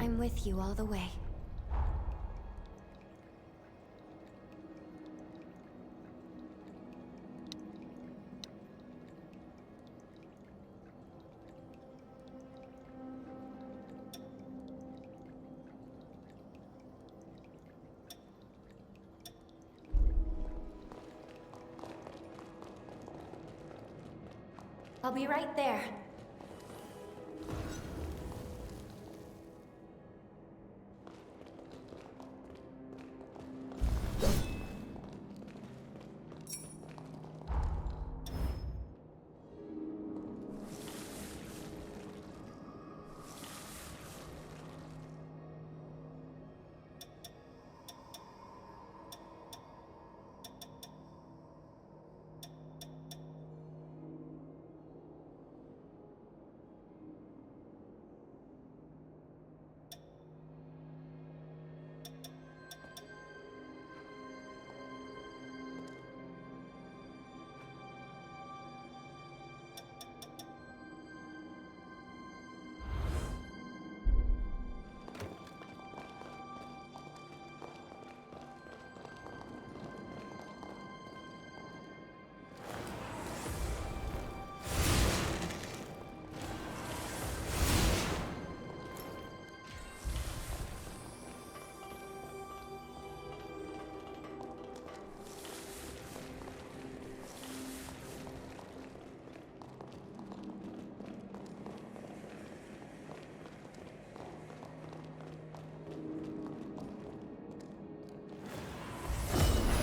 I'm with you all the way. I'll be right there.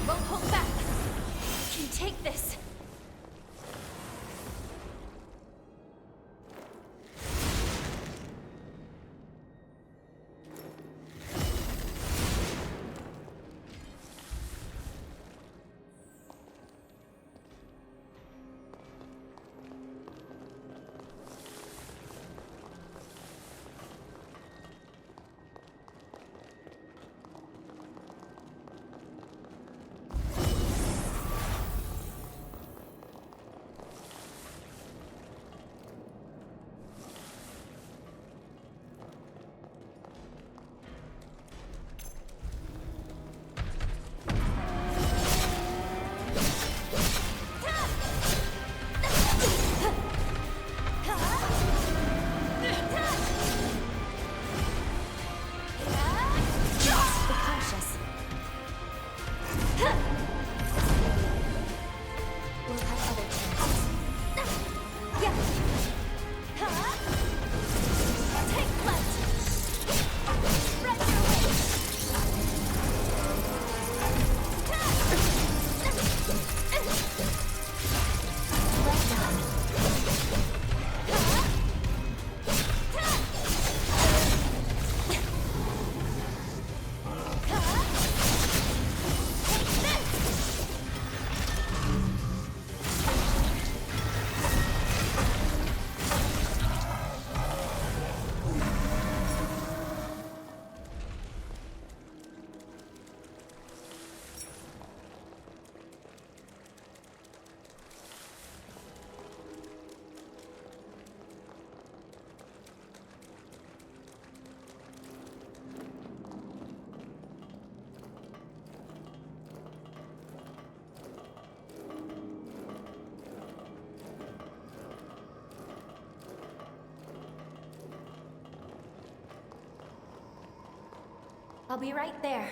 Won't hold back. Can take this. I'll be right there.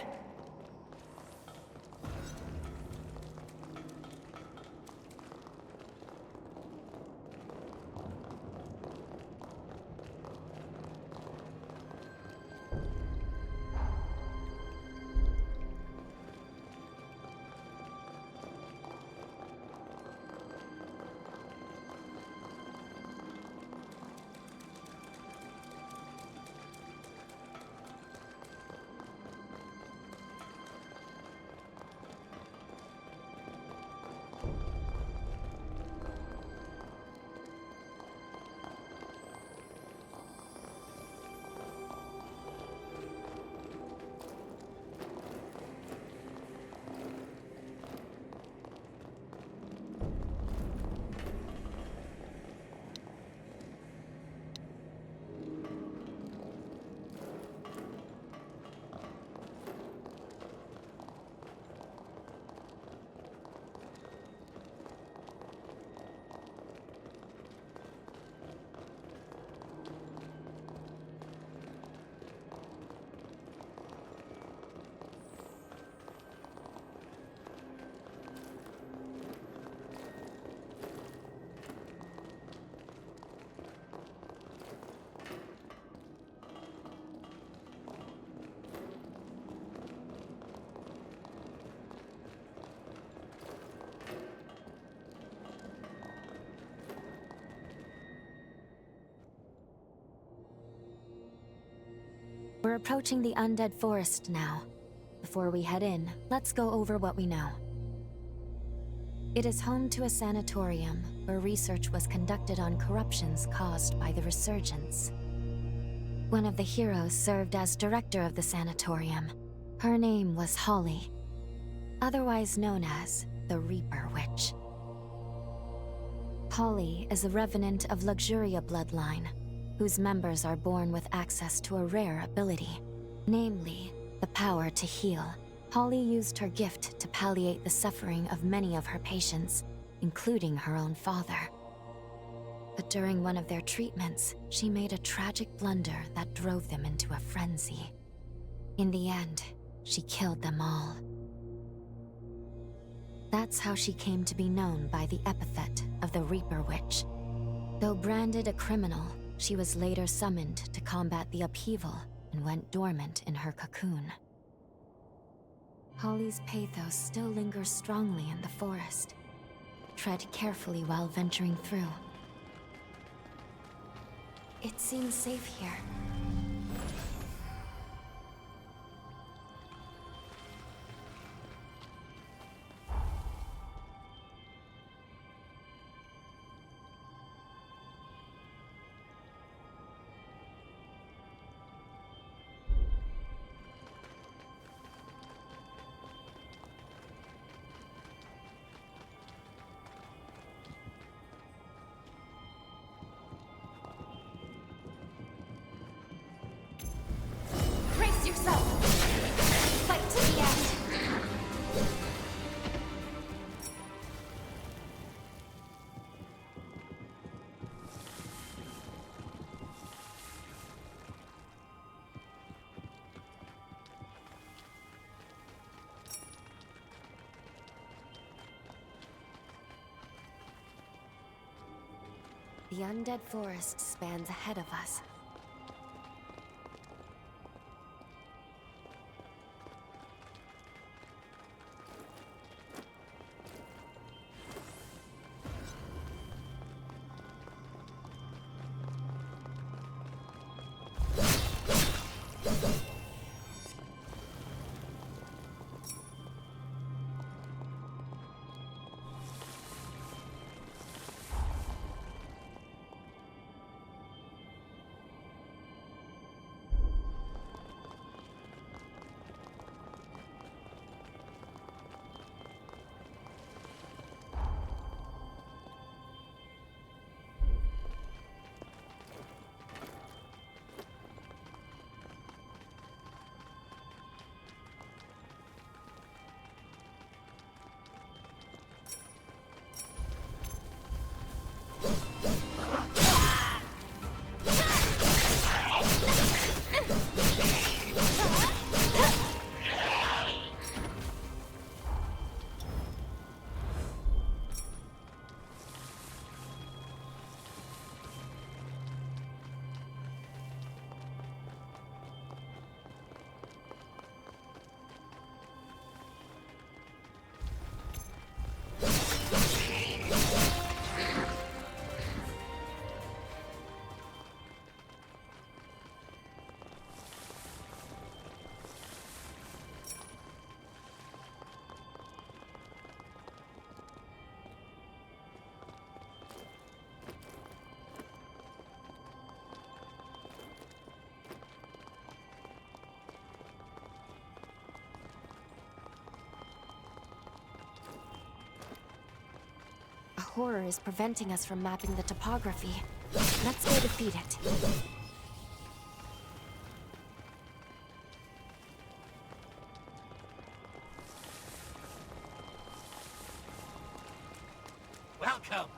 We're approaching the Undead Forest now. Before we head in, let's go over what we know. It is home to a sanatorium where research was conducted on corruptions caused by the resurgence. One of the heroes served as director of the sanatorium. Her name was Holly, otherwise known as the Reaper Witch. Holly is a revenant of Luxuria bloodline, whose members are born with access to a rare ability, namely, the power to heal. Holly used her gift to palliate the suffering of many of her patients, including her own father. But during one of their treatments, she made a tragic blunder that drove them into a frenzy. In the end, she killed them all. That's how she came to be known by the epithet of the Reaper Witch. Though branded a criminal, she was later summoned to combat the upheaval and went dormant in her cocoon. Holly's pathos still lingers strongly in the forest. Tread carefully while venturing through. It seems safe here. Brace yourself! Fight to the end! The Undead Forest spans ahead of us. A horror is preventing us from mapping the topography. Let's go defeat it. Welcome!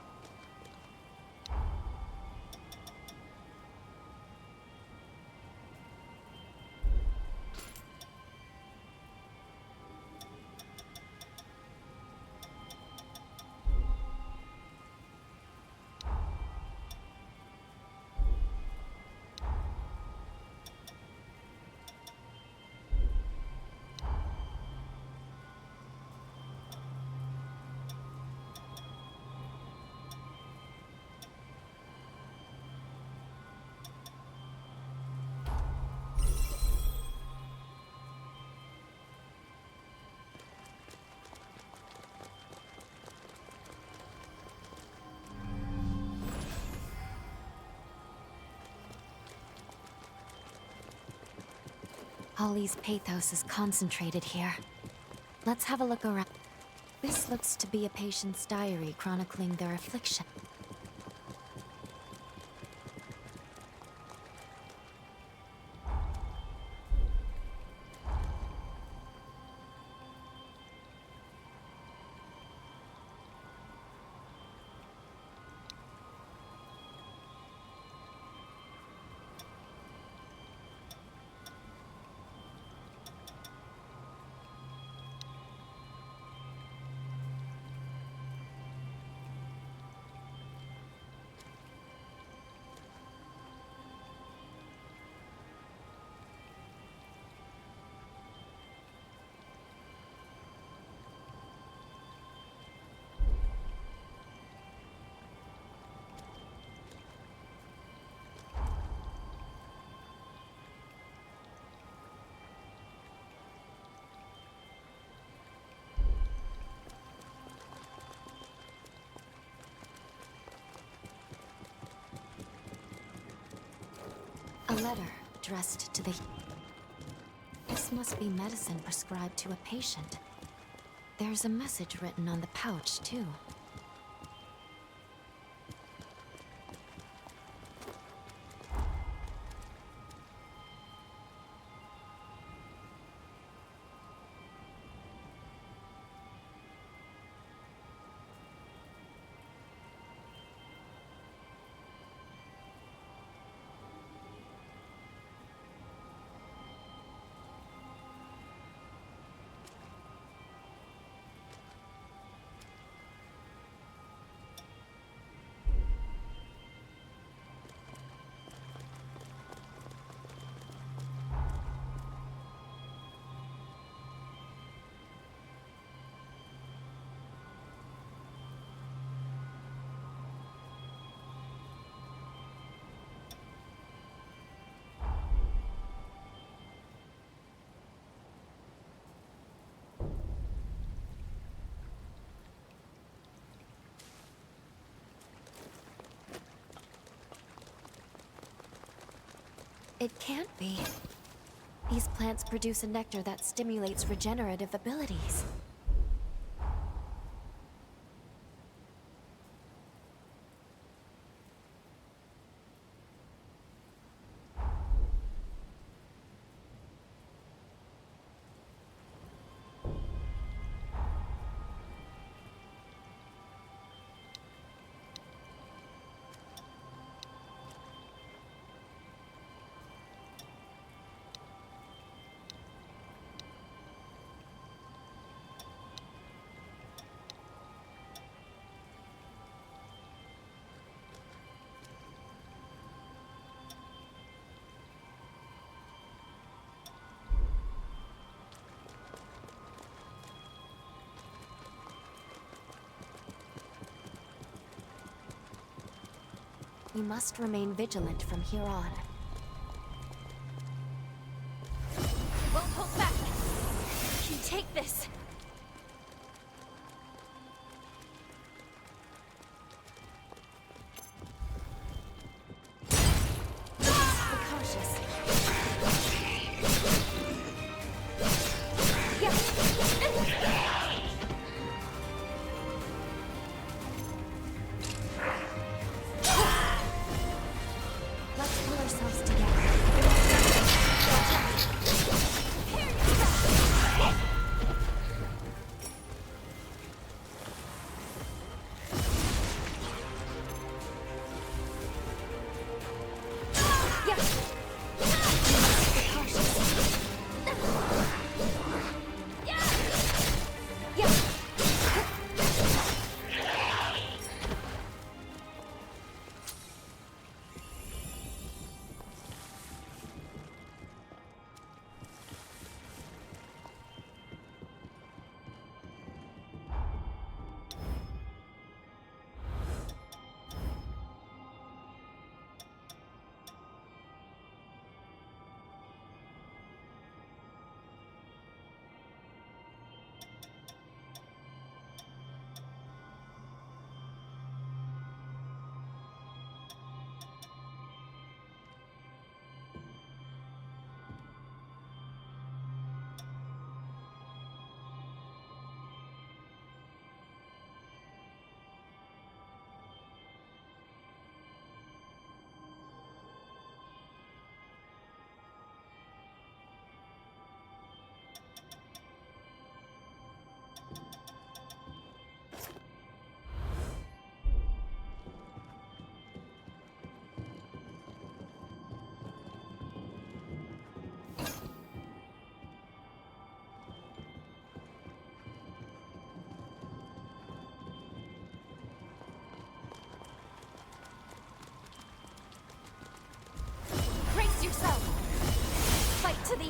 Holly's pathos is concentrated here. Let's have a look around. This looks to be a patient's diary chronicling their affliction. A letter addressed to the... This must be medicine prescribed to a patient. There's a message written on the pouch, too. It can't be. These plants produce a nectar that stimulates regenerative abilities. We must remain vigilant from here on. Won't hold back! You take this! Be cautious. Let's pull ourselves together.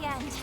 the end.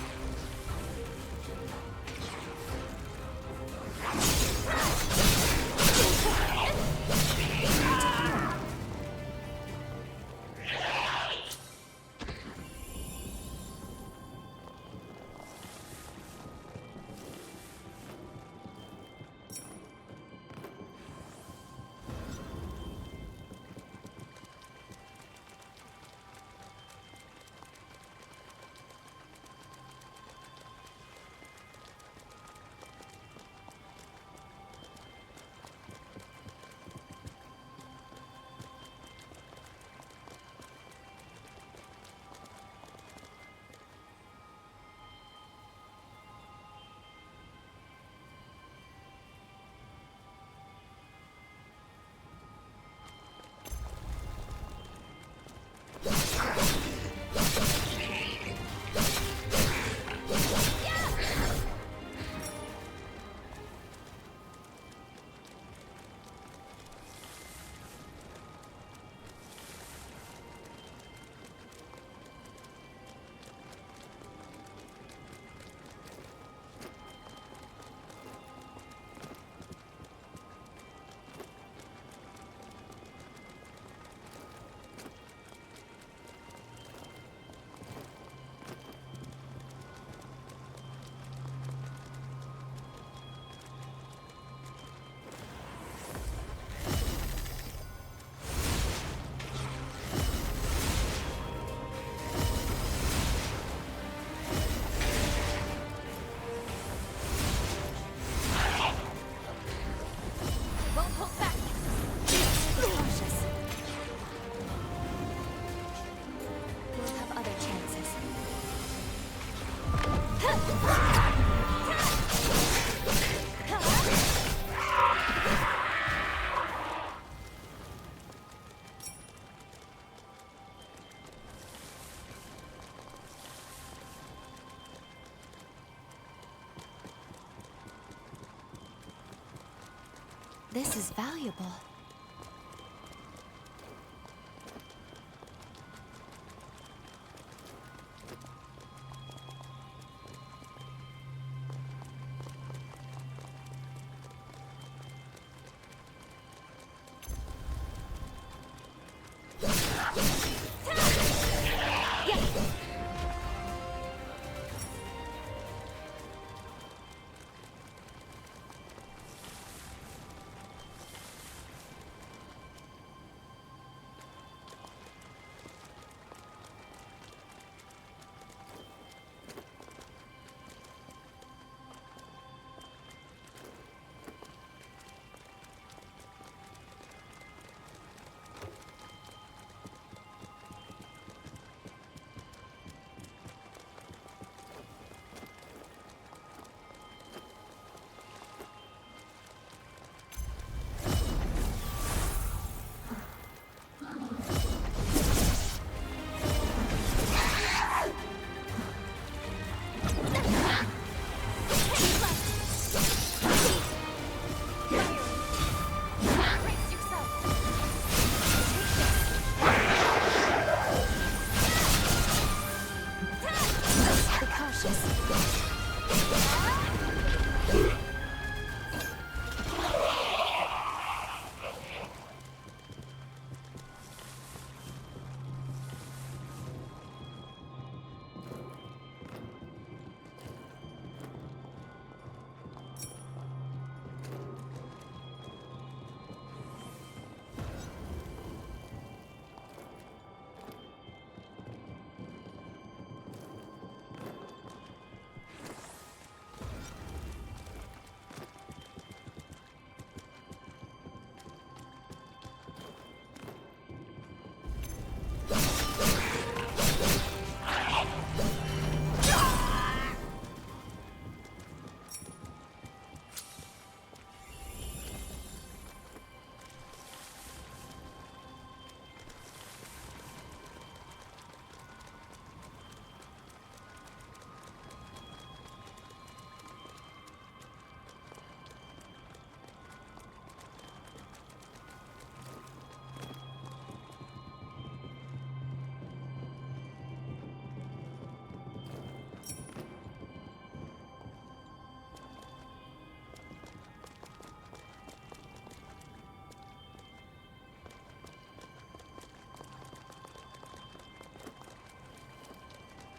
Won't hold back. Cautious. We'll have other chances. This is valuable.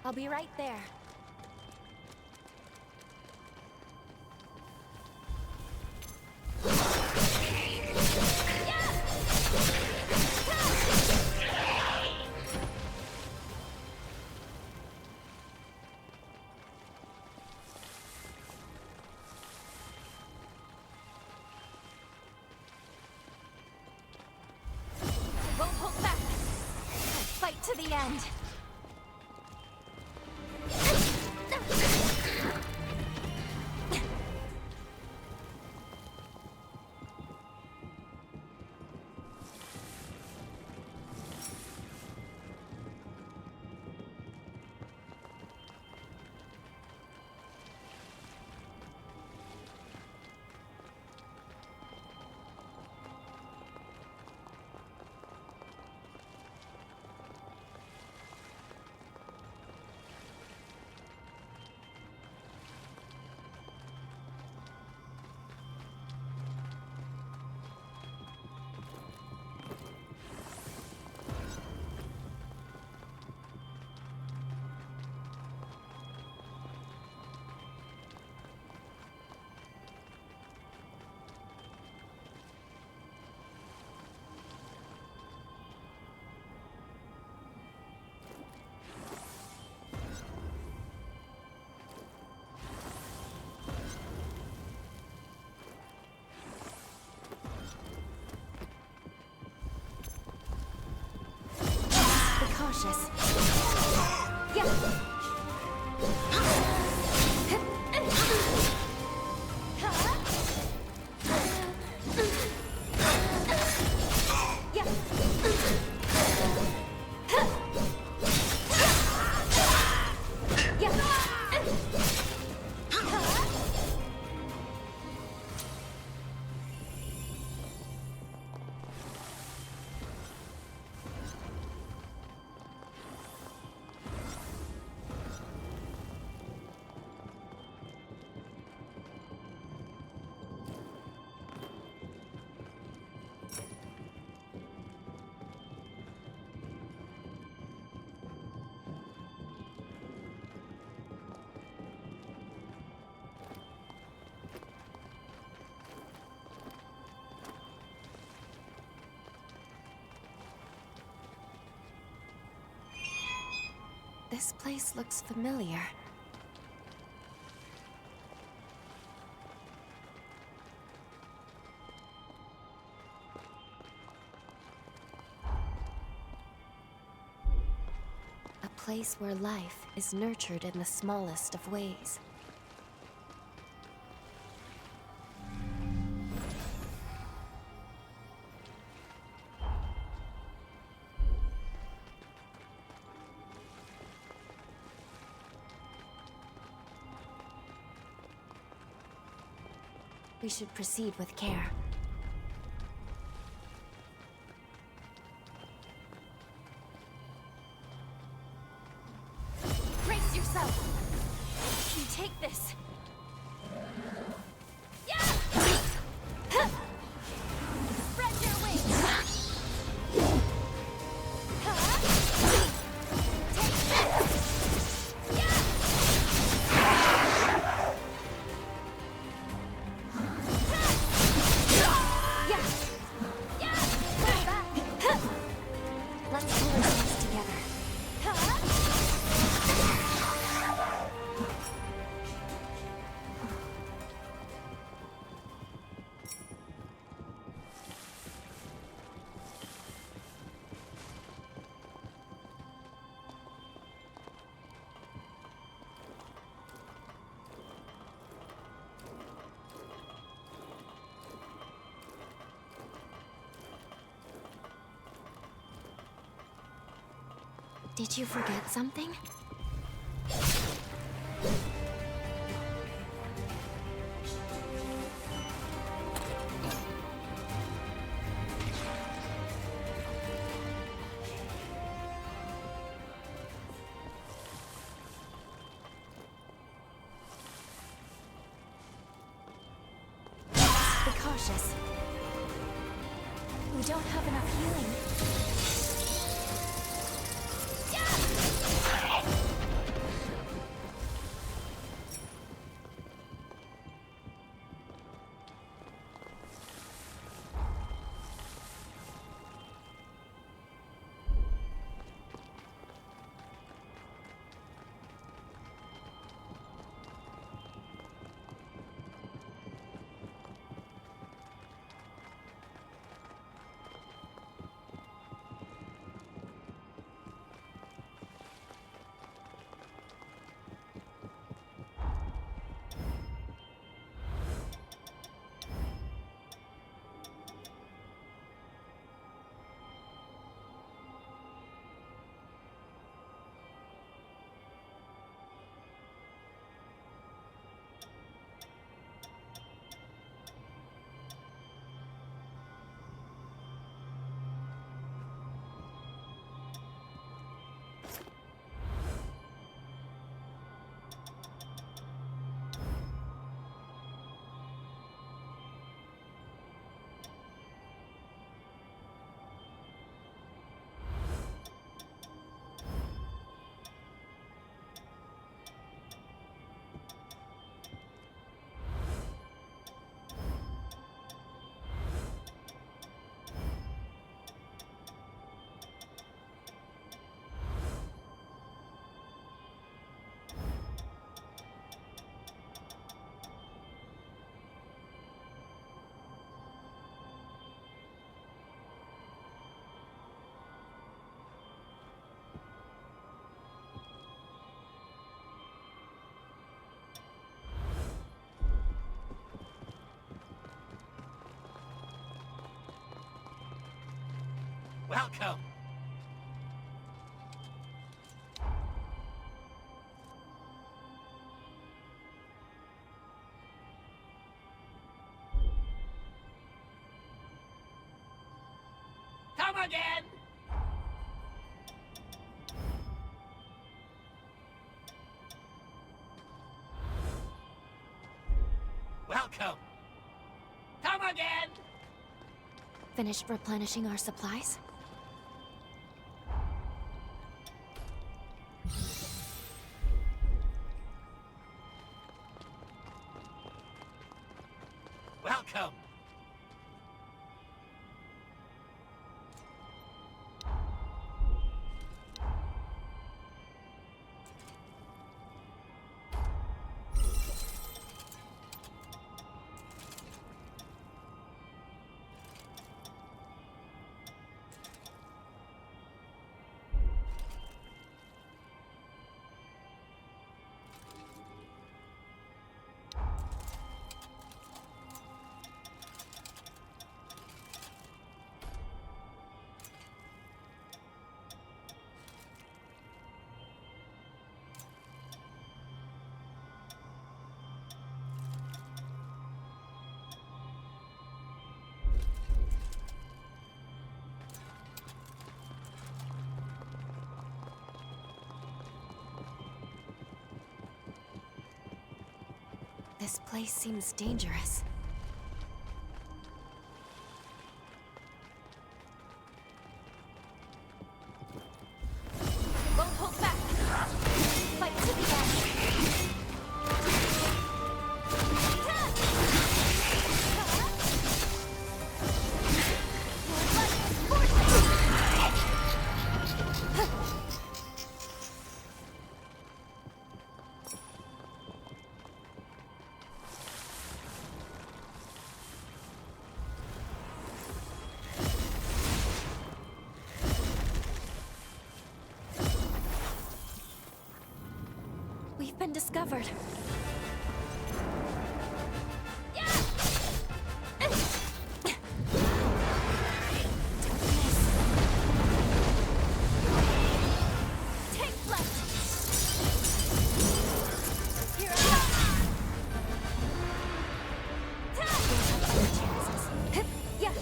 I'll be right there. Won't hold back. I'll fight to the end. Cautious. Yeah. This place looks familiar. A place where life is nurtured in the smallest of ways. We should proceed with care. Brace yourself! You take this! Spread your wings! Take this! Let's pull ourselves together. Did you forget something? Be cautious. We don't have enough healing. Welcome. Come again. Welcome. Come again. Finished replenishing our supplies? Welcome. This place seems dangerous. Won't hold back. Fight to the end. We've been discovered. Take flight. Here I come. We'll have other chances. Yeah.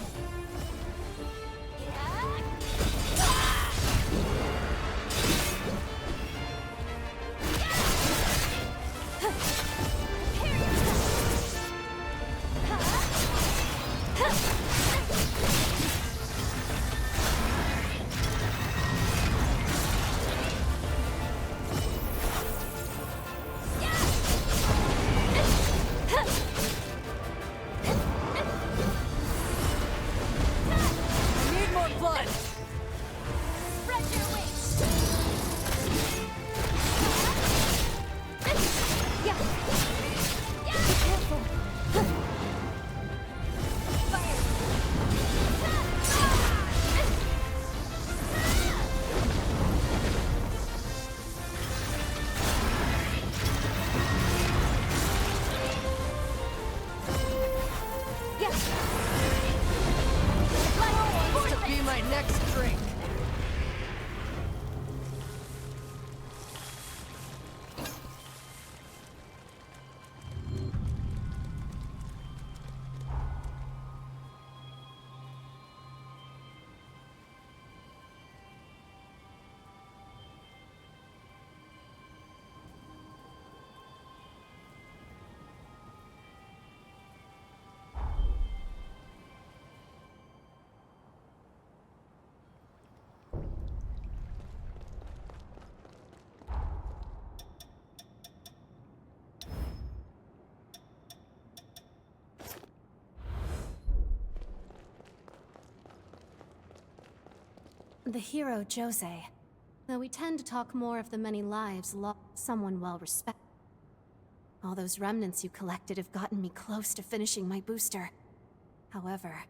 Need more blood! Spread your wings. Yeah. Be careful. Fire. Yeah. Wants to be my next drink. The hero Jose. Though we tend to talk more of the many lives lost, someone well respected. All those remnants you collected have gotten me close to finishing my booster. However,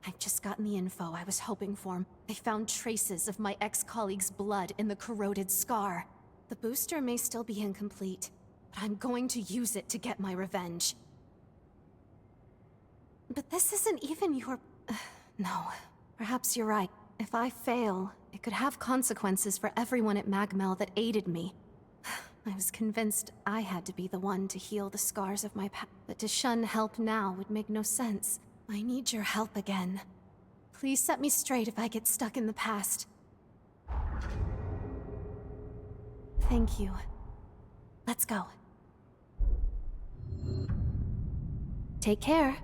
I've just gotten the info I was hoping for. They found traces of my ex-colleague's blood in the corroded scar. The booster may still be incomplete, but I'm going to use it to get my revenge. But this isn't even your... No, perhaps you're right. If I fail, it could have consequences for everyone at Magmel that aided me. I was convinced I had to be the one to heal the scars of my past, but to shun help now would make no sense. I need your help again. Please set me straight if I get stuck in the past. Thank you. Let's go. Take care.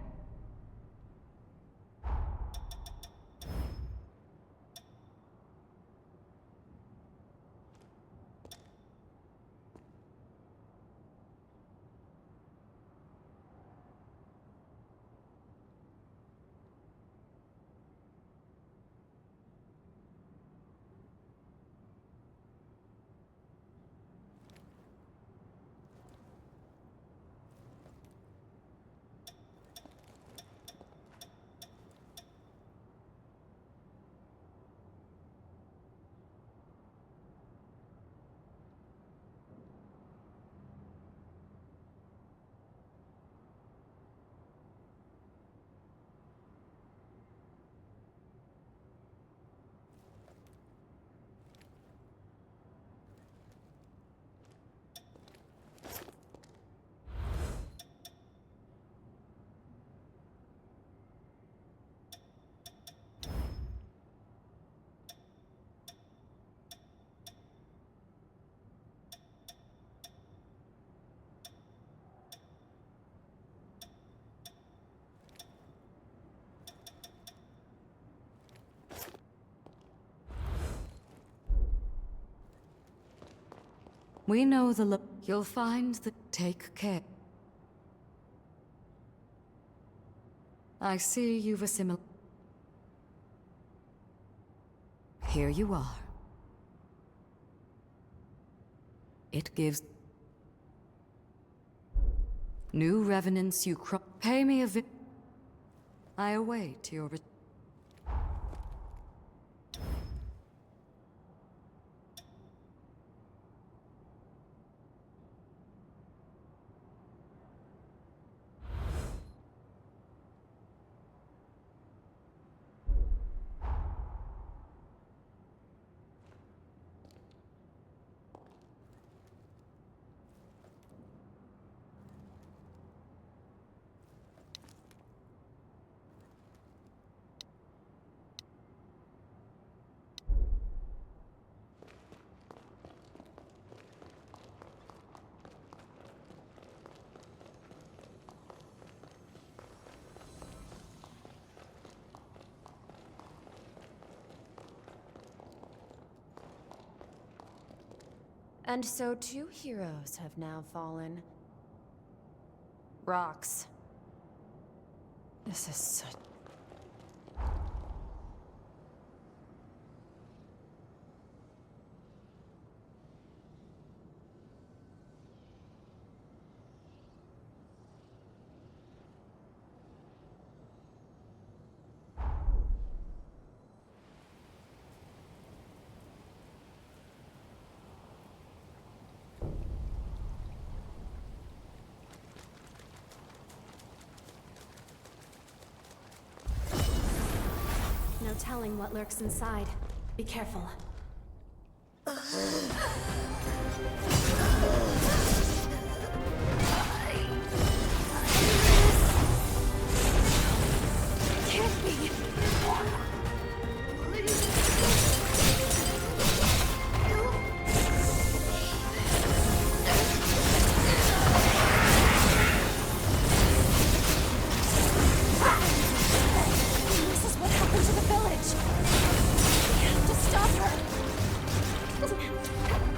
We know the look. You'll find that. Take care. I see you've assimilated. Here you are. It gives new revenants you pay me a I await your return. And so 2 heroes have now fallen. Rocks. This is such... No telling what lurks inside. Be careful. Can't be! This is what happened to the village! We have to stop her! Surprise! Over now!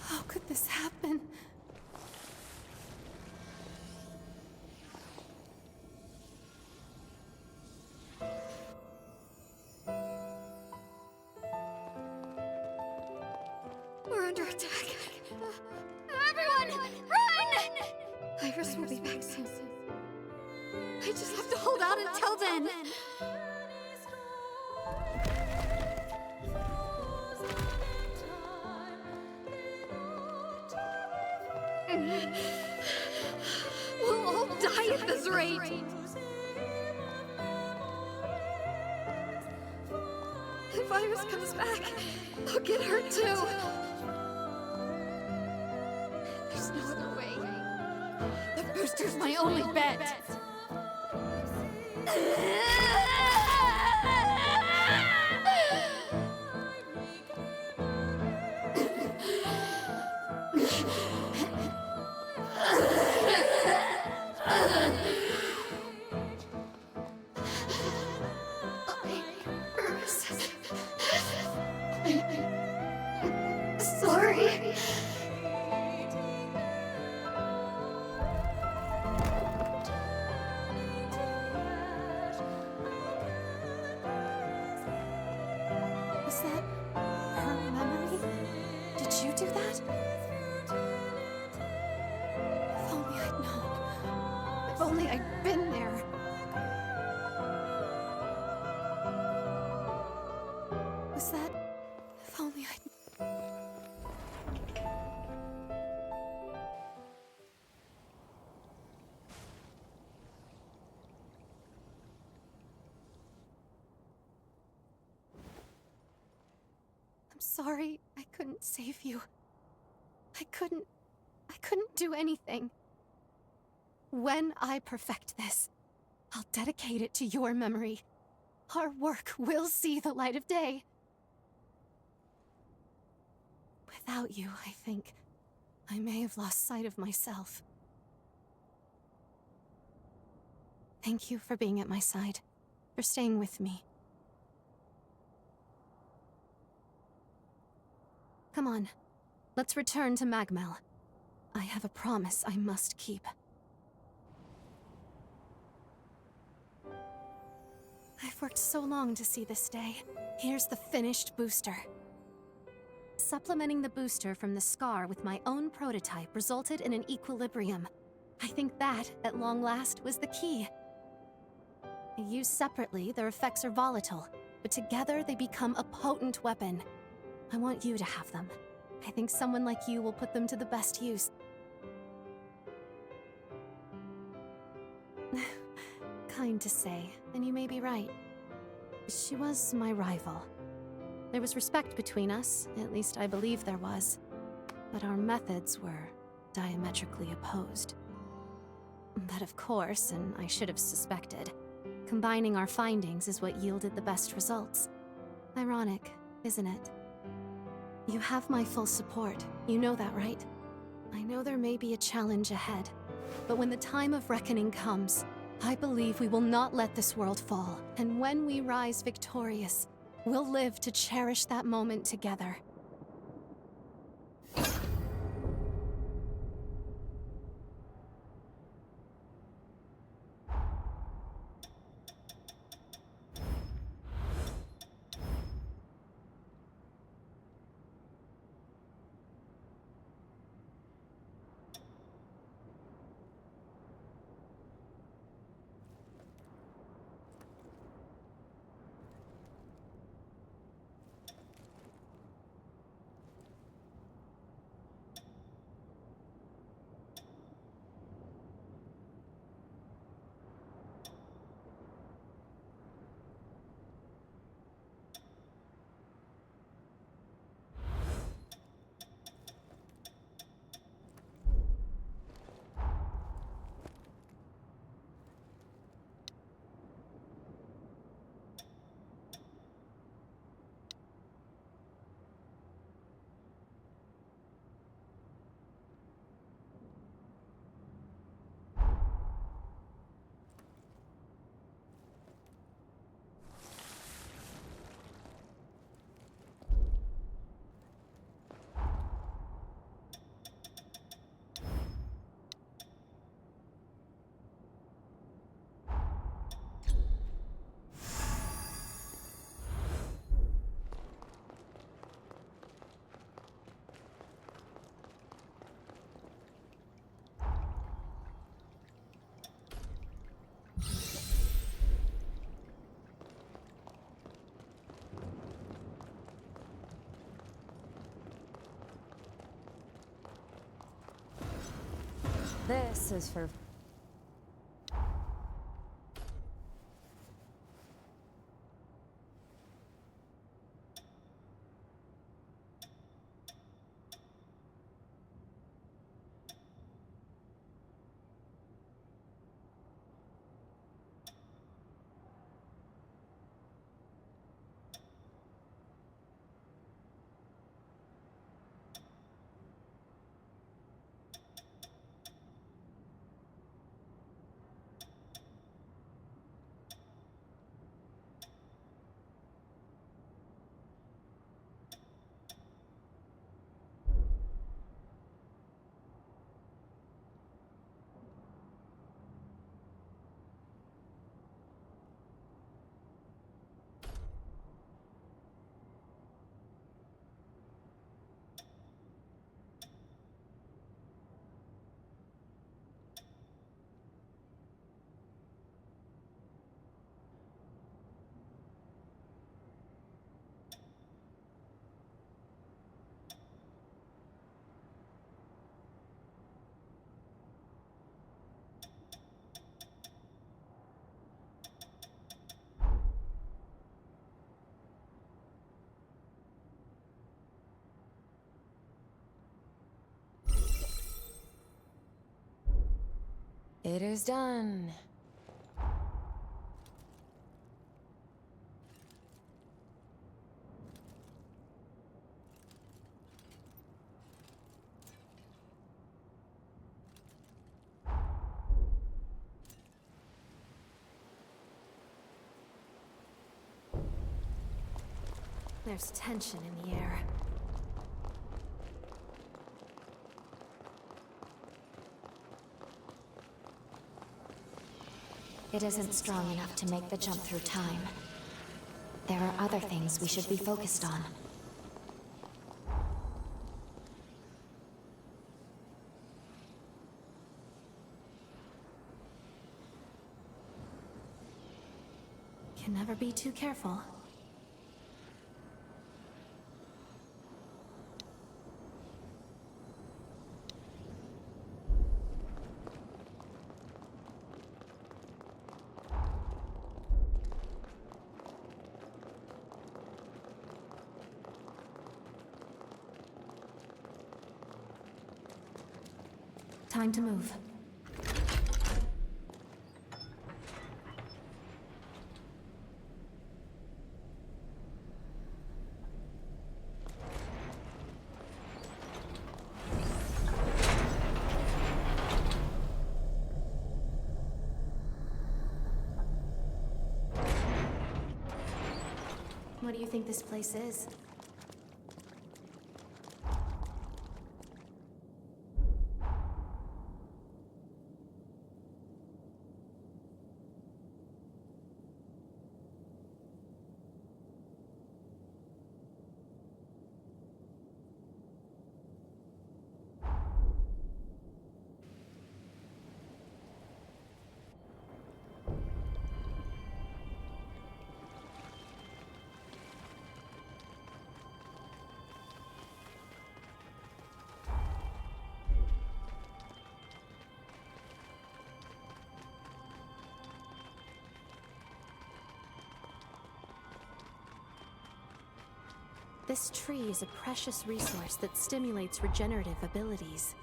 How could this happen? We're under attack. Everyone, run! Iris will be back soon. I just have to hold out until then. We'll all die at this rate. If Iris comes back, I'll get hurt too. There's no other way. The booster's my only bet. Sorry. Was that her memory? Did you do that? If only I'd known. If only I'd been there. Was that... If only I'd... I'm sorry I couldn't save you. I couldn't do anything. When I perfect this, I'll dedicate it to your memory. Our work will see the light of day. Without you, I think, I may have lost sight of myself. Thank you for being at my side, for staying with me. Come on, let's return to Magmel. I have a promise I must keep. I've worked so long to see this day. Here's the finished booster. Supplementing the booster from the Scar with my own prototype resulted in an equilibrium. I think that, at long last, was the key. Used separately, their effects are volatile, but together they become a potent weapon. I want you to have them. I think someone like you will put them to the best use. Kind to say, and you may be right. She was my rival. There was respect between us, at least I believe there was. But our methods were diametrically opposed. But of course, and I should have suspected, combining our findings is what yielded the best results. Ironic, isn't it? You have my full support. You know that, right? I know there may be a challenge ahead, but when the time of reckoning comes, I believe we will not let this world fall. And when we rise victorious, we'll live to cherish that moment together. This is for... It is done. There's tension in the air. It isn't strong enough to make the jump through time. There are other things we should be focused on. Can never be too careful. Time to move. What do you think this place is? This tree is a precious resource that stimulates regenerative abilities.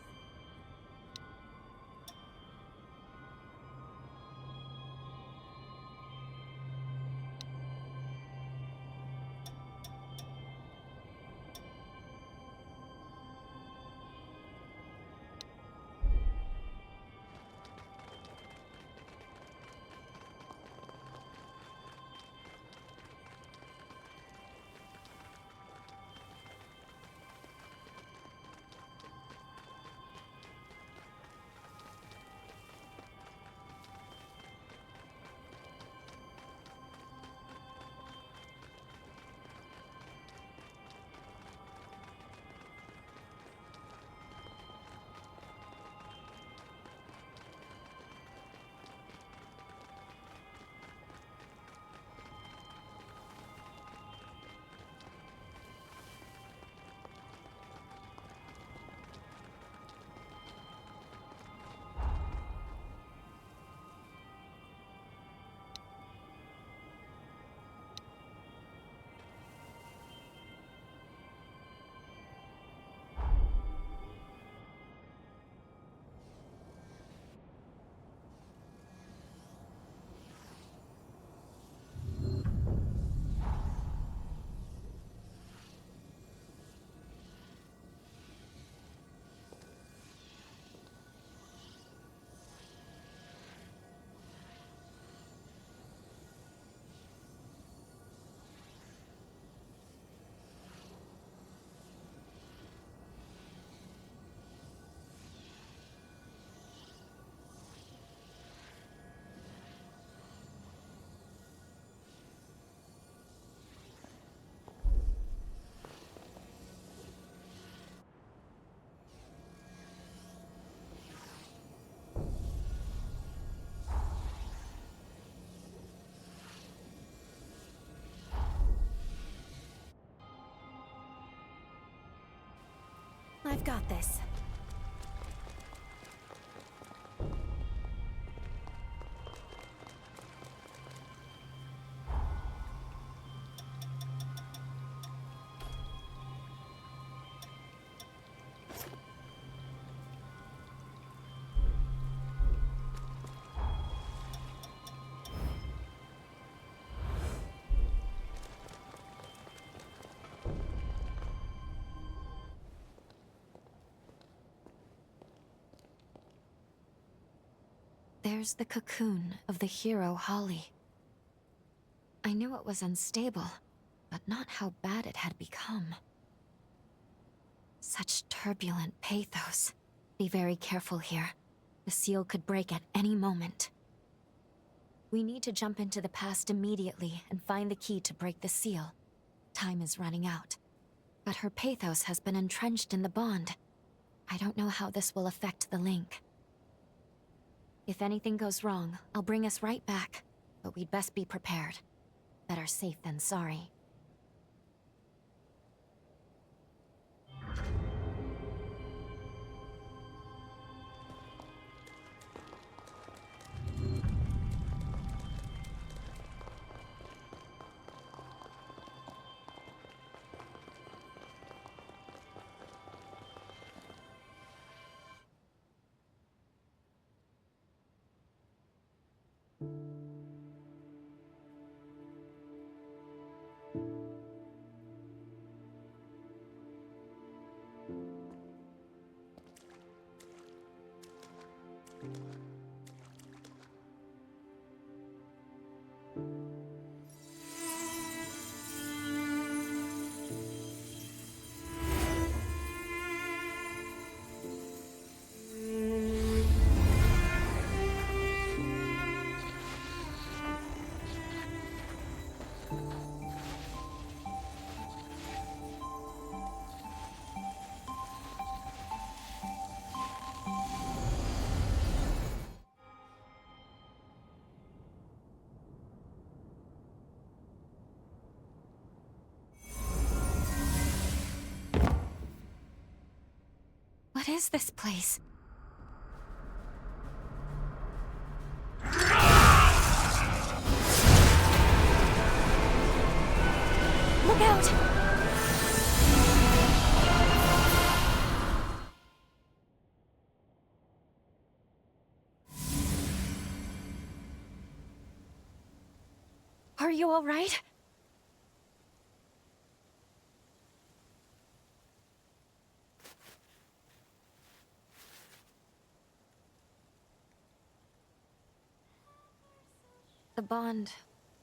I've got this. There's the cocoon of the hero Holly. I knew it was unstable, but not how bad it had become. Such turbulent pathos. Be very careful here. The seal could break at any moment. We need to jump into the past immediately and find the key to break the seal. Time is running out. But her pathos has been entrenched in the bond. I don't know how this will affect the link. If anything goes wrong, I'll bring us right back. But we'd best be prepared. Better safe than sorry. What is this place? Look out! Are you all right? The bond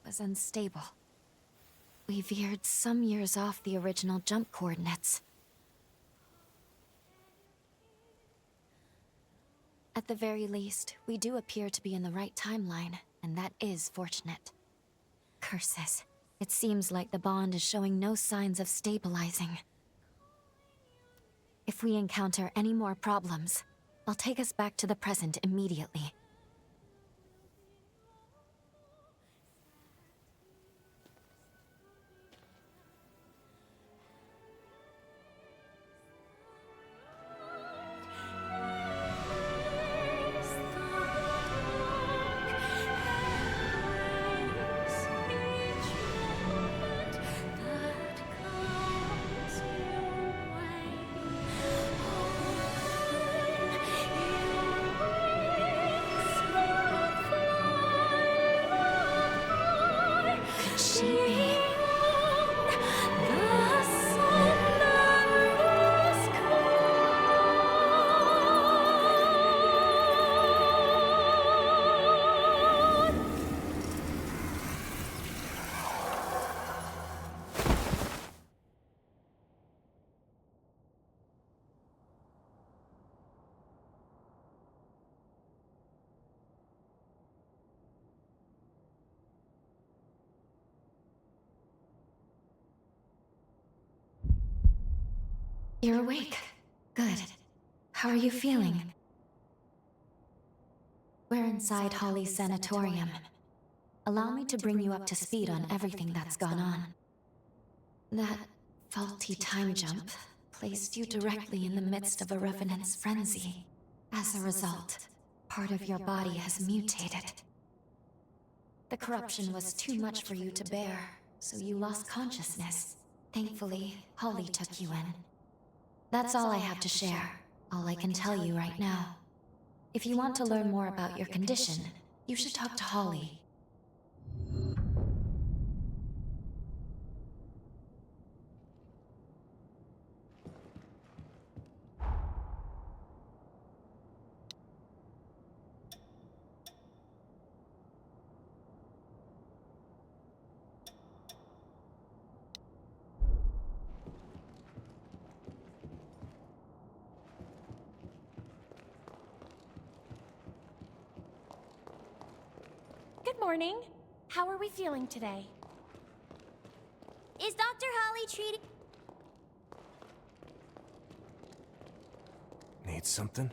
was unstable. We veered some years off the original jump coordinates. At the very least, we do appear to be in the right timeline, and that is fortunate. Curses. It seems like the bond is showing no signs of stabilizing. If we encounter any more problems, I'll take us back to the present immediately. You're awake. Good. How are you feeling? We're inside Holly's sanatorium. Allow me to bring you up to speed on everything that's gone on. That faulty time jump placed you directly in the midst of a revenant's frenzy. As a result, part of your body has mutated. The corruption was too much for you to bear, so you lost consciousness. Thankfully, Holly took you in. That's all I have to share, all I can tell you right now. If you want to learn more about your condition, you should talk to Holly. Good morning. How are we feeling today? Is Dr. Holly treating? Need something?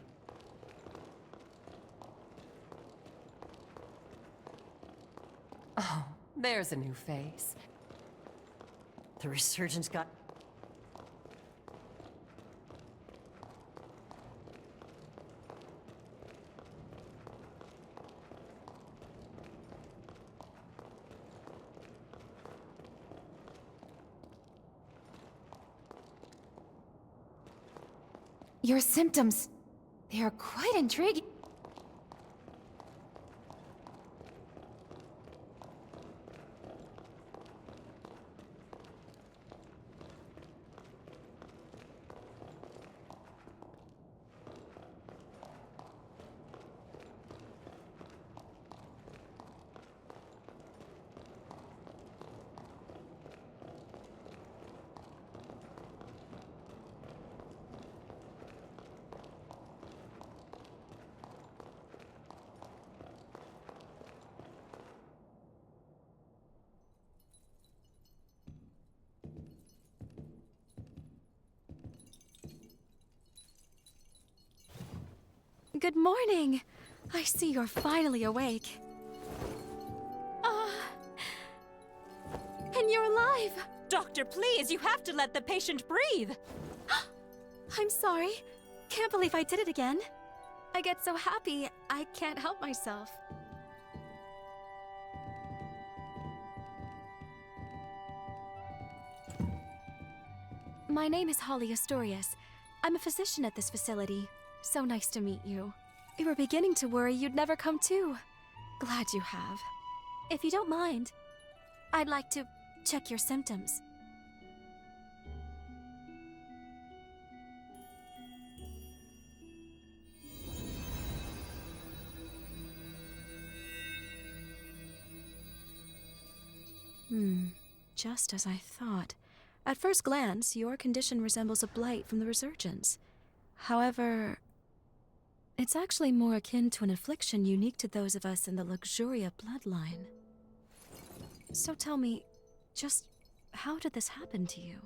Oh, there's a new face. The resurgence got... Your symptoms, they are quite intriguing. Good morning! I see you're finally awake. And you're alive! Doctor, please, you have to let the patient breathe. I'm sorry. Can't believe I did it again. I get so happy, I can't help myself. My name is Holly Astorius. I'm a physician at this facility. So nice to meet you. We were beginning to worry you'd never come to. Glad you have. If you don't mind, I'd like to check your symptoms. Just as I thought. At first glance, your condition resembles a blight from the resurgence. However, it's actually more akin to an affliction unique to those of us in the Luxuria bloodline. So tell me, just how did this happen to you?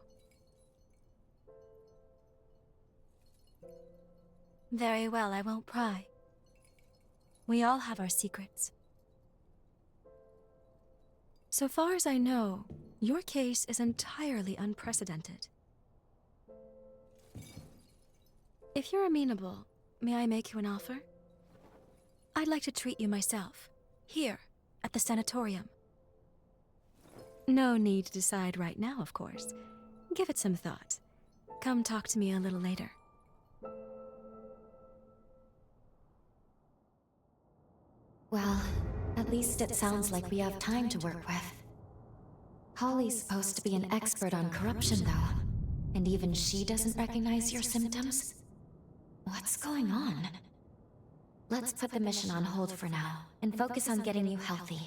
Very well, I won't pry. We all have our secrets. So far as I know, your case is entirely unprecedented. If you're amenable, may I make you an offer? I'd like to treat you myself, here, at the sanatorium. No need to decide right now, of course. Give it some thought. Come talk to me a little later. Well, at least it sounds like we have time to work with. Holly's supposed to be an expert on corruption, though. And even she doesn't recognize your symptoms? What's going on? Let's put the mission on hold for now, and focus on getting you healthy.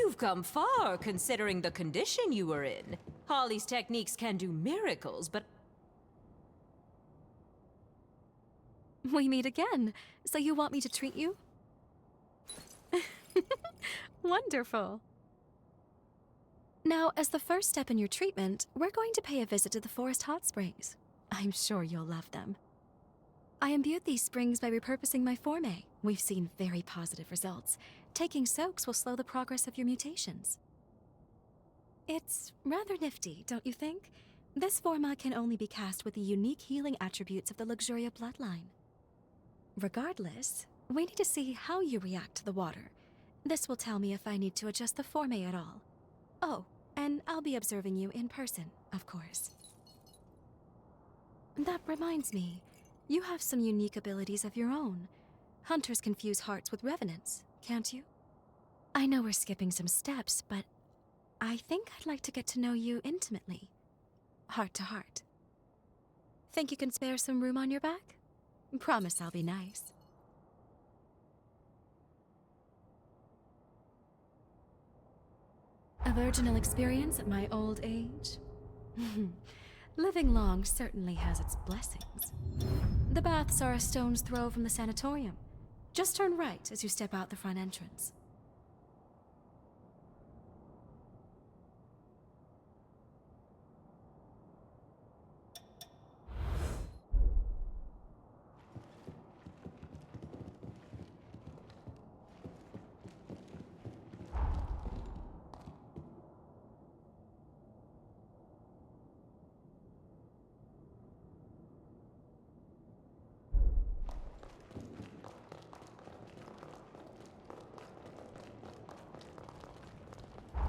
You've come far, considering the condition you were in. Holly's techniques can do miracles, but We meet again. So you want me to treat you? Wonderful. Now, as the first step in your treatment, we're going to pay a visit to the Forest Hot Springs. I'm sure you'll love them. I imbued these springs by repurposing my forme. We've seen very positive results. Taking soaks will slow the progress of your mutations. It's rather nifty, don't you think? This forma can only be cast with the unique healing attributes of the Luxuria bloodline. Regardless, we need to see how you react to the water. This will tell me if I need to adjust the forme at all. Oh, and I'll be observing you in person, of course. That reminds me, you have some unique abilities of your own. Hunters confuse hearts with revenants, can't you? I know we're skipping some steps, but I think I'd like to get to know you intimately. Heart to heart. Think you can spare some room on your back? Promise I'll be nice. A virginal experience at my old age? Living long certainly has its blessings. The baths are a stone's throw from the sanatorium. Just turn right as you step out the front entrance.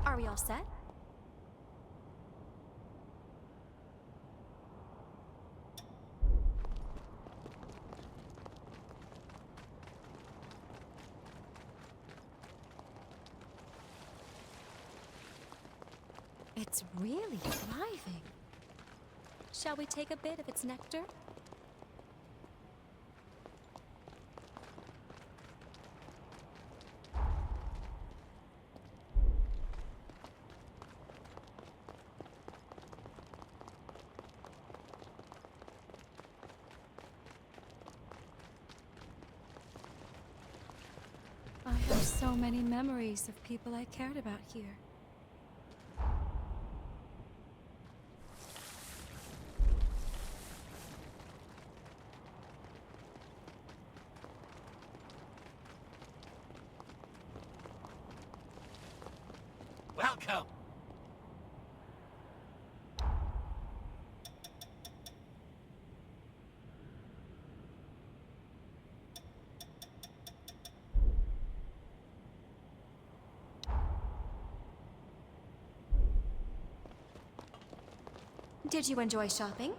Are we all set? It's really thriving. Shall we take a bit of its nectar? I have so many memories of people I cared about here. Welcome. Did you enjoy shopping?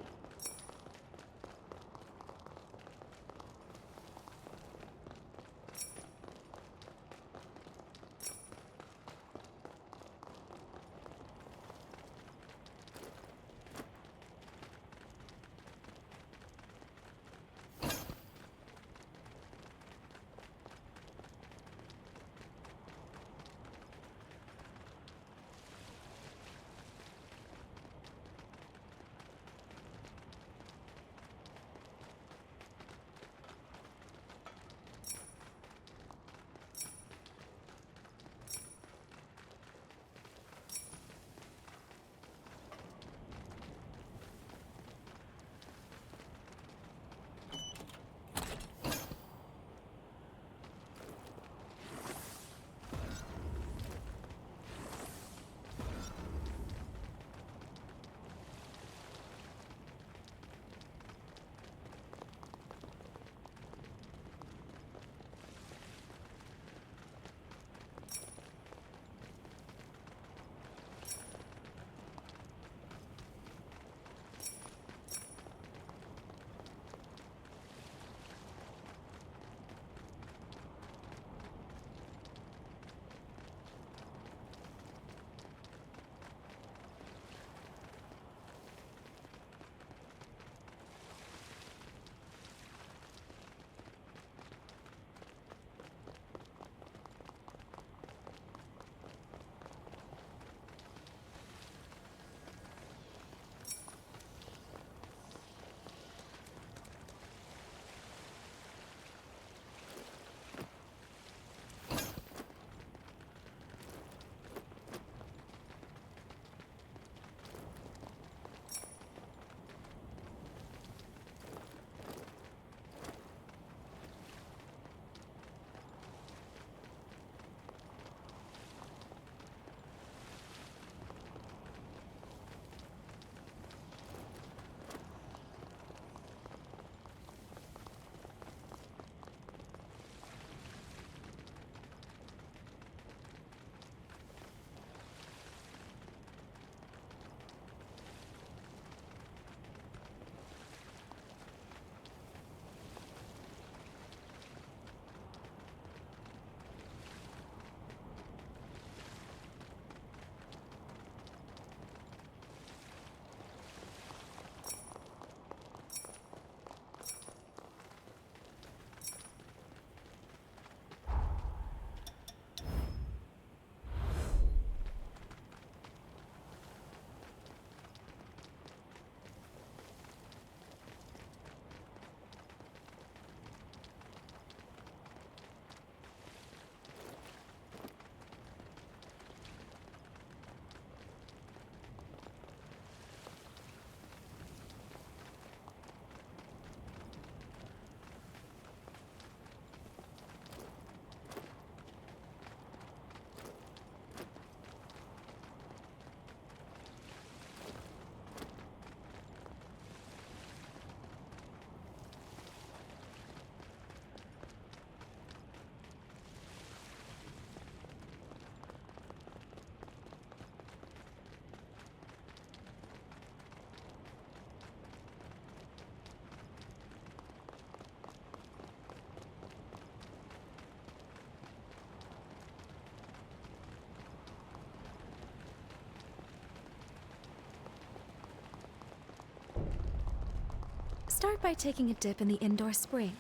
Start by taking a dip in the indoor spring.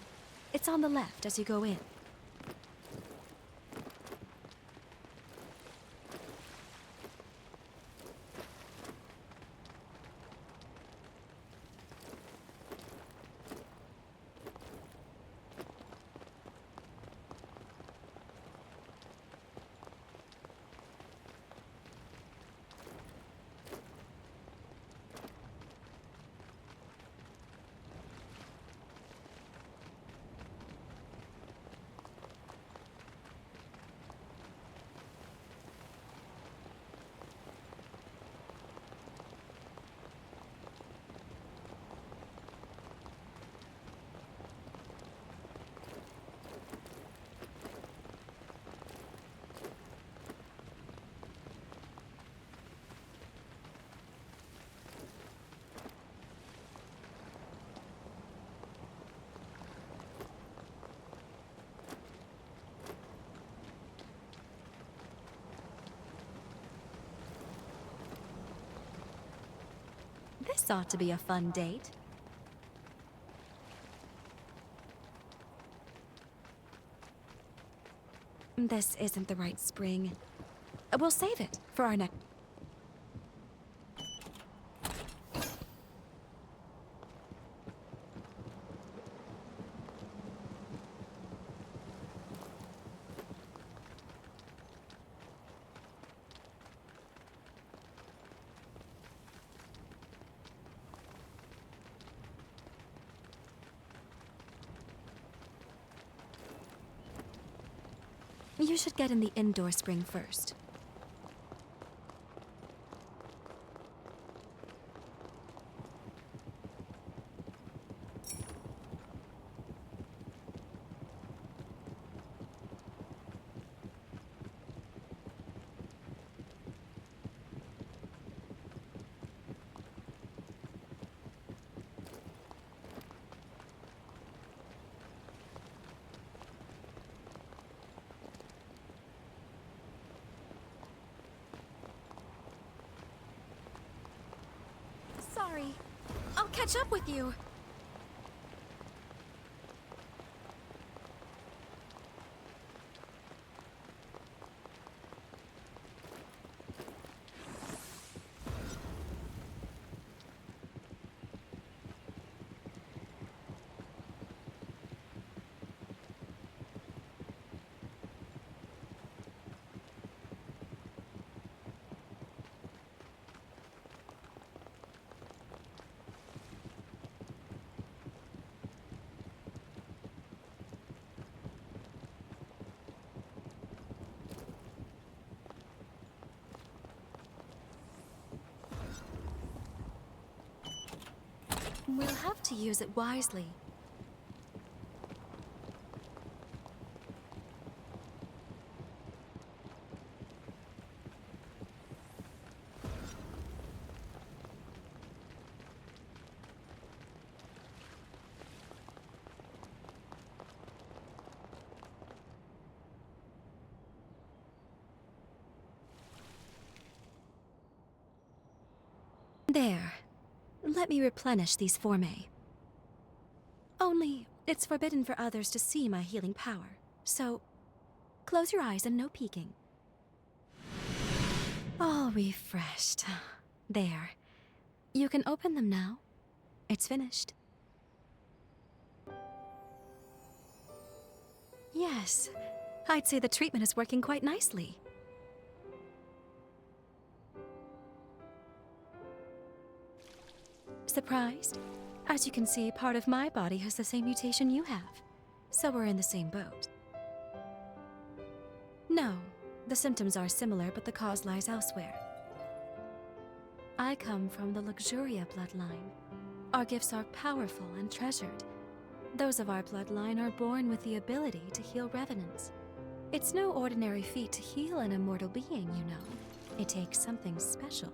It's on the left as you go in. This ought to be a fun date. This isn't the right spring. We'll save it for our next... You should get in the indoor spring first. Sorry. I'll catch up with you. We'll have to use it wisely. There. Let me replenish these formae. Only, it's forbidden for others to see my healing power. So, close your eyes and no peeking. All refreshed. There. You can open them now. It's finished. Yes. I'd say the treatment is working quite nicely. Surprised? As you can see, part of my body has the same mutation you have. So we're in the same boat. No, the symptoms are similar, but the cause lies elsewhere. I come from the Luxuria bloodline. Our gifts are powerful and treasured. Those of our bloodline are born with the ability to heal revenants. It's no ordinary feat to heal an immortal being, you know. It takes something special.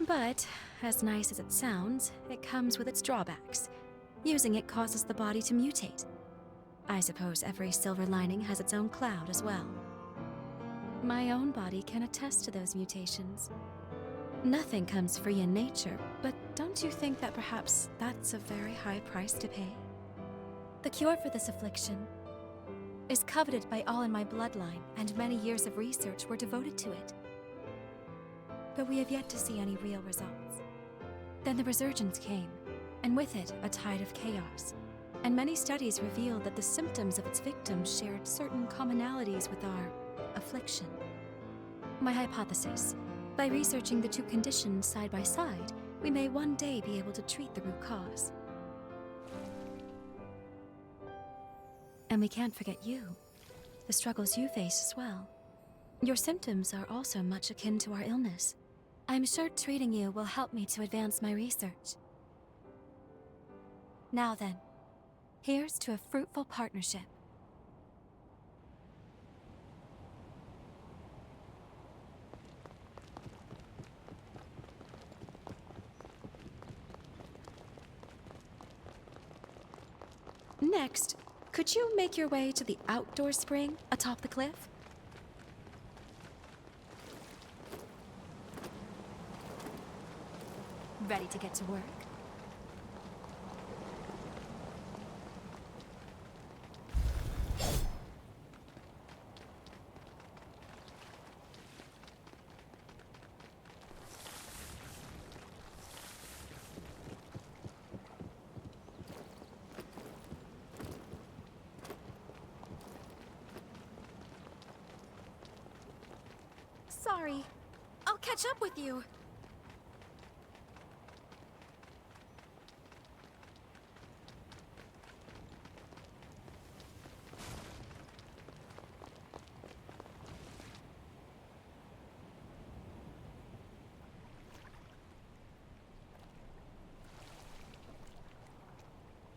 But, as nice as it sounds, it comes with its drawbacks. Using it causes the body to mutate. I suppose every silver lining has its own cloud as well. My own body can attest to those mutations. Nothing comes free in nature, but don't you think that perhaps that's a very high price to pay? The cure for this affliction is coveted by all in my bloodline, and many years of research were devoted to it. But we have yet to see any real results. Then the resurgence came, and with it, a tide of chaos. And many studies revealed that the symptoms of its victims shared certain commonalities with our affliction. My hypothesis: by researching the two conditions side by side, we may one day be able to treat the root cause. And we can't forget you, the struggles you face as well. Your symptoms are also much akin to our illness. I'm sure treating you will help me to advance my research. Now then, here's to a fruitful partnership. Next, could you make your way to the outdoor spring atop the cliff? Ready to get to work? Sorry. I'll catch up with you.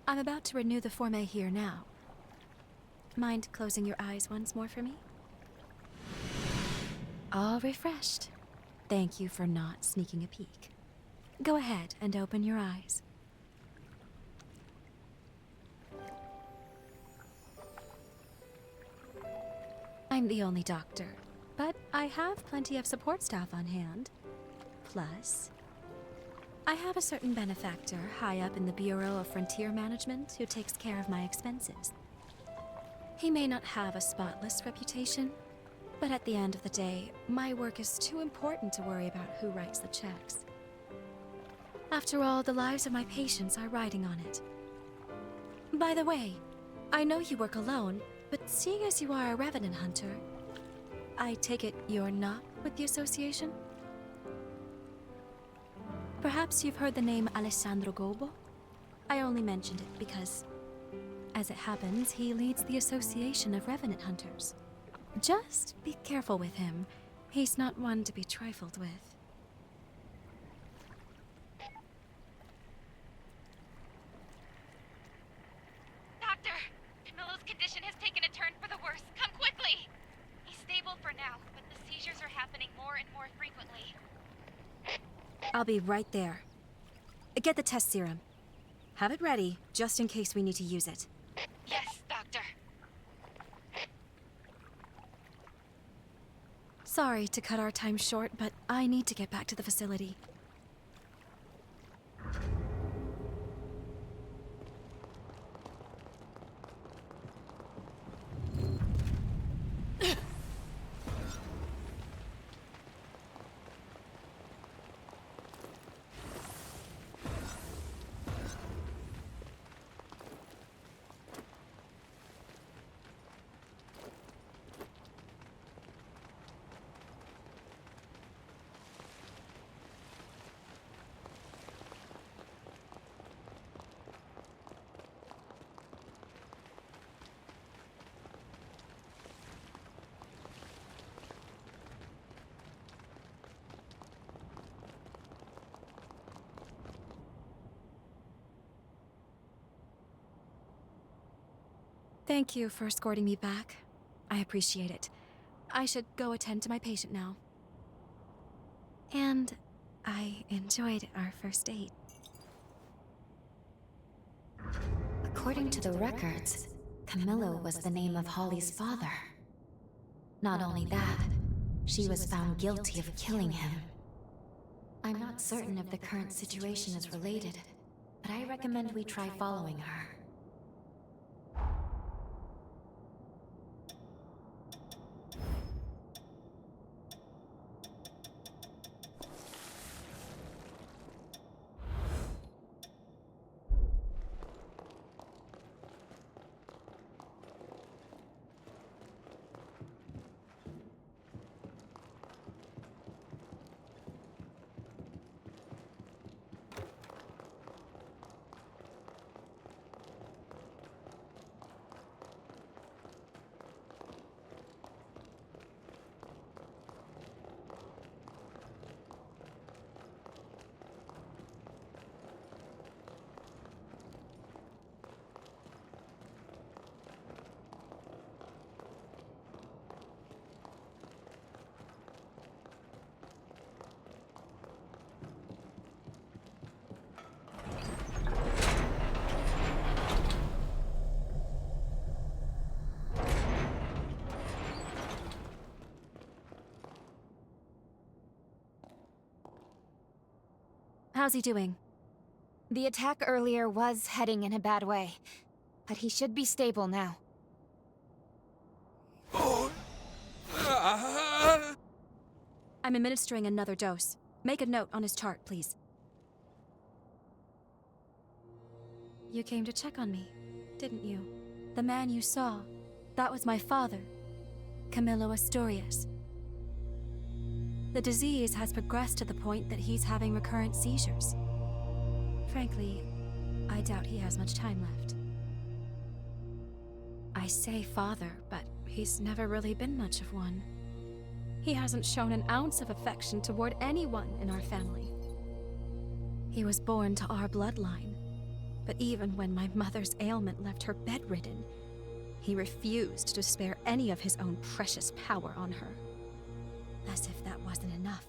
I'm about to renew the Forme here now. Mind closing your eyes once more for me? All refreshed. Thank you for not sneaking a peek. Go ahead and open your eyes. I'm the only doctor, but I have plenty of support staff on hand. Plus, I have a certain benefactor high up in the Bureau of Frontier Management who takes care of my expenses. He may not have a spotless reputation, but at the end of the day, my work is too important to worry about who writes the checks. After all, the lives of my patients are riding on it. By the way, I know you work alone, but seeing as you are a revenant hunter, I take it you're not with the association? Perhaps you've heard the name Alessandro Gobo? I only mentioned it because, as it happens, he leads the Association of Revenant Hunters. Just be careful with him. He's not one to be trifled with. Doctor! Camillo's condition has taken a turn for the worse. Come quickly! He's stable for now, but the seizures are happening more and more frequently. I'll be right there. Get the test serum. Have it ready, just in case we need to use it. Yes, Doctor. Sorry to cut our time short, but I need to get back to the facility. Thank you for escorting me back. I appreciate it. I should go attend to my patient now. And I enjoyed our first date. According to the records, Camillo was the name of Holly's father. Not only that, she was found guilty of killing him. I'm not certain if the current situation is related, but I recommend we try following her. How's he doing? The attack earlier was heading in a bad way, but he should be stable now. I'm administering another dose. Make a note on his chart, please. You came to check on me, didn't you? The man you saw, that was my father, Camilo Asturias. The disease has progressed to the point that he's having recurrent seizures. Frankly, I doubt he has much time left. I say father, but he's never really been much of one. He hasn't shown an ounce of affection toward anyone in our family. He was born to our bloodline, but even when my mother's ailment left her bedridden, he refused to spare any of his own precious power on her. As if that wasn't enough,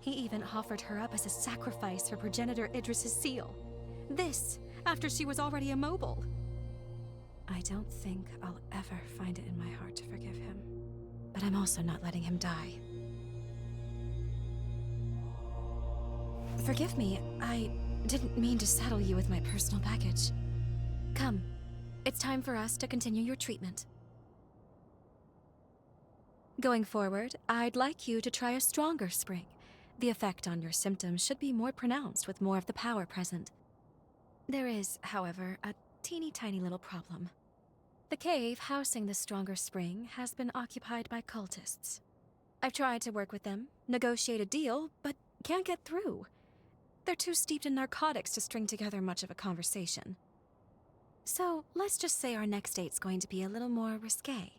he even offered her up as a sacrifice for progenitor Idris's seal. This, after she was already immobile. I don't think I'll ever find it in my heart to forgive him. But I'm also not letting him die. Forgive me, I didn't mean to saddle you with my personal baggage. Come, it's time for us to continue your treatment. Going forward, I'd like you to try a stronger spring. The effect on your symptoms should be more pronounced with more of the power present. There is, however, a teeny tiny little problem. The cave housing the stronger spring has been occupied by cultists. I've tried to work with them, negotiate a deal, but can't get through. They're too steeped in narcotics to string together much of a conversation. So, let's just say our next date's going to be a little more risque.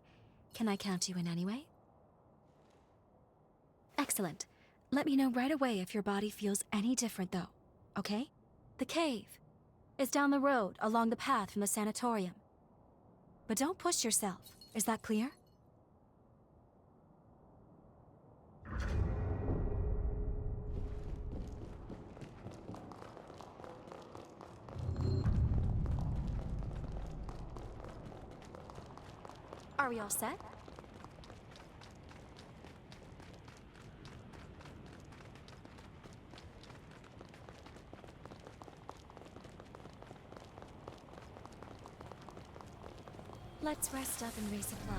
Can I count you in anyway? Excellent. Let me know right away if your body feels any different, though, okay? The cave is down the road along the path from the sanatorium. But don't push yourself. Is that clear? Are we all set? Let's rest up and resupply.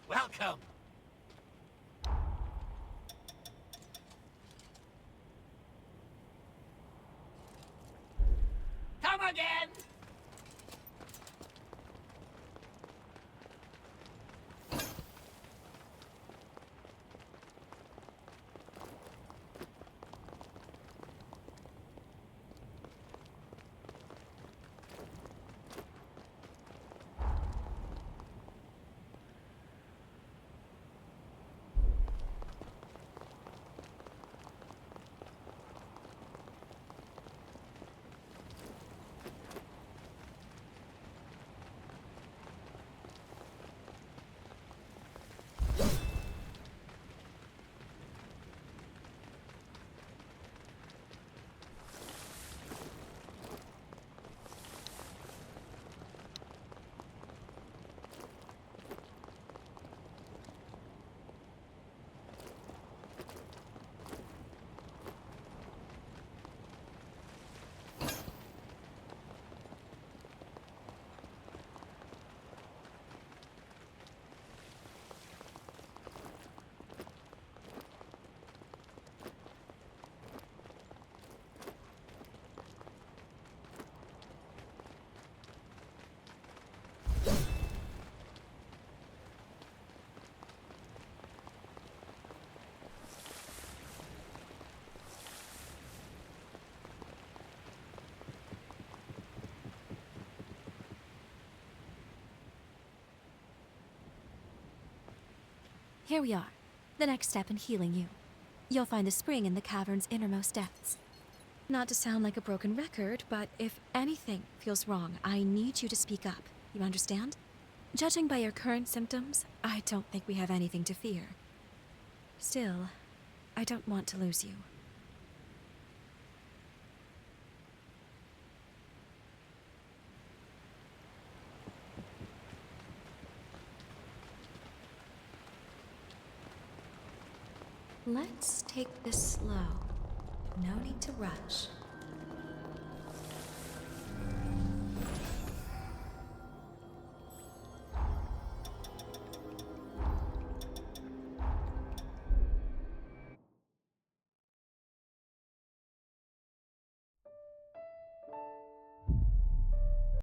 Welcome. Come again. Here we are. The next step in healing you. You'll find the spring in the cavern's innermost depths. Not to sound like a broken record, but if anything feels wrong, I need you to speak up. You understand? Judging by your current symptoms, I don't think we have anything to fear. Still, I don't want to lose you. Let's take this slow. No need to rush.